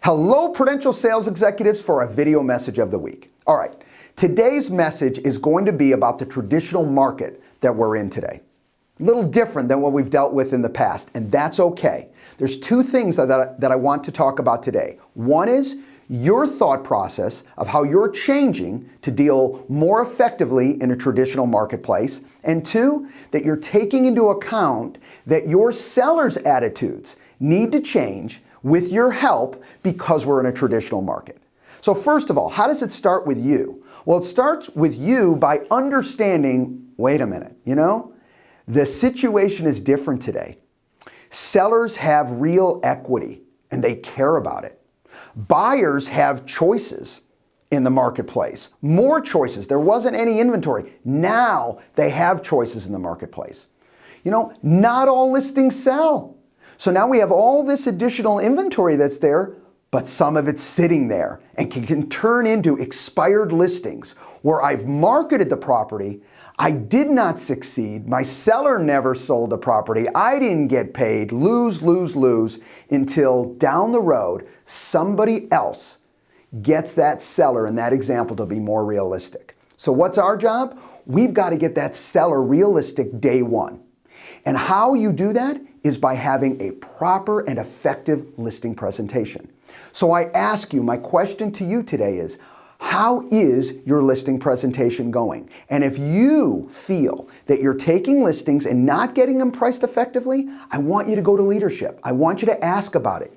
Hello, Prudential sales executives, for a video message of the week. All right, today's message is going to be about the traditional market that we're in today. A little different than what we've dealt with in the past, and that's okay. There's two things that I want to talk about today. One is your thought process of how you're changing to deal more effectively in a traditional marketplace, and two, that you're taking into account that your sellers' attitudes need to change with your help because we're in a traditional market. So first of all, how does it start with you? Well, it starts with you by understanding, wait a minute, the situation is different today. Sellers have real equity and they care about it. Buyers have choices in the marketplace, more choices. There wasn't any inventory. Now they have choices in the marketplace. Not all listings sell. So now we have all this additional inventory that's there, but some of it's sitting there and can turn into expired listings where I've marketed the property, I did not succeed, my seller never sold the property, I didn't get paid, lose, until down the road, somebody else gets that seller in that example to be more realistic. So what's our job? We've got to get that seller realistic day one. And how you do that is by having a proper and effective listing presentation. So I ask you, my question to you today is, how is your listing presentation going? And if you feel that you're taking listings and not getting them priced effectively, I want you to go to leadership. I want you to ask about it.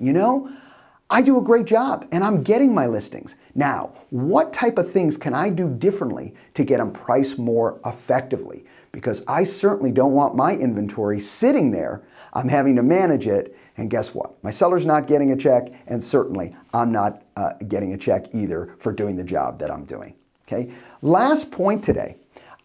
I do a great job and I'm getting my listings. Now, what type of things can I do differently to get them priced more effectively? Because I certainly don't want my inventory sitting there. I'm having to manage it, and guess what? My seller's not getting a check, and certainly I'm not getting a check either for doing the job that I'm doing. Okay? Last point today.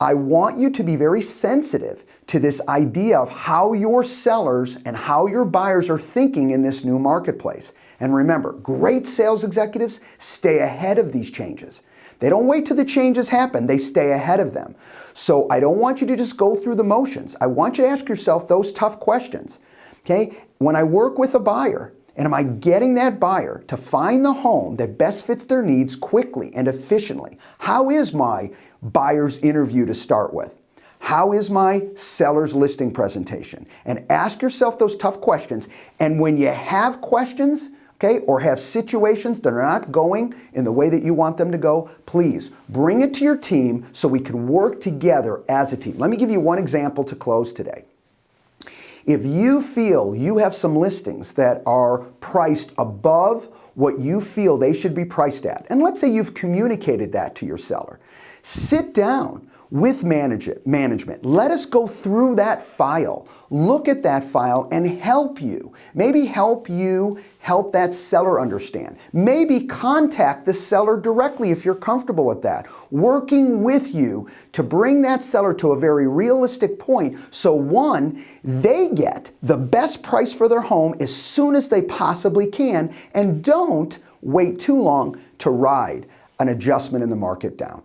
I want you to be very sensitive to this idea of how your sellers and how your buyers are thinking in this new marketplace. And remember, great sales executives stay ahead of these changes. They don't wait till the changes happen, they stay ahead of them. So I don't want you to just go through the motions. I want you to ask yourself those tough questions. Okay? When I work with a buyer, and am I getting that buyer to find the home that best fits their needs quickly and efficiently? How is my buyer's interview to start with? How is my seller's listing presentation? And ask yourself those tough questions. And when you have questions, okay, or have situations that are not going in the way that you want them to go, please bring it to your team so we can work together as a team. Let me give you one example to close today. If you feel you have some listings that are priced above what you feel they should be priced at, and let's say you've communicated that to your seller, sit down with management. Let us go through that file, look at that file and help you. Maybe help that seller understand. Maybe contact the seller directly if you're comfortable with that. Working with you to bring that seller to a very realistic point so one, they get the best price for their home as soon as they possibly can, and don't wait too long to ride an adjustment in the market down.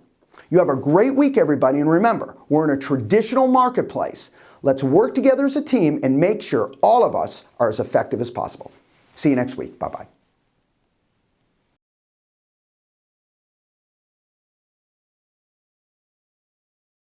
You have a great week, everybody, and remember, we're in a traditional marketplace. Let's work together as a team and make sure all of us are as effective as possible. See you next week. Bye-bye.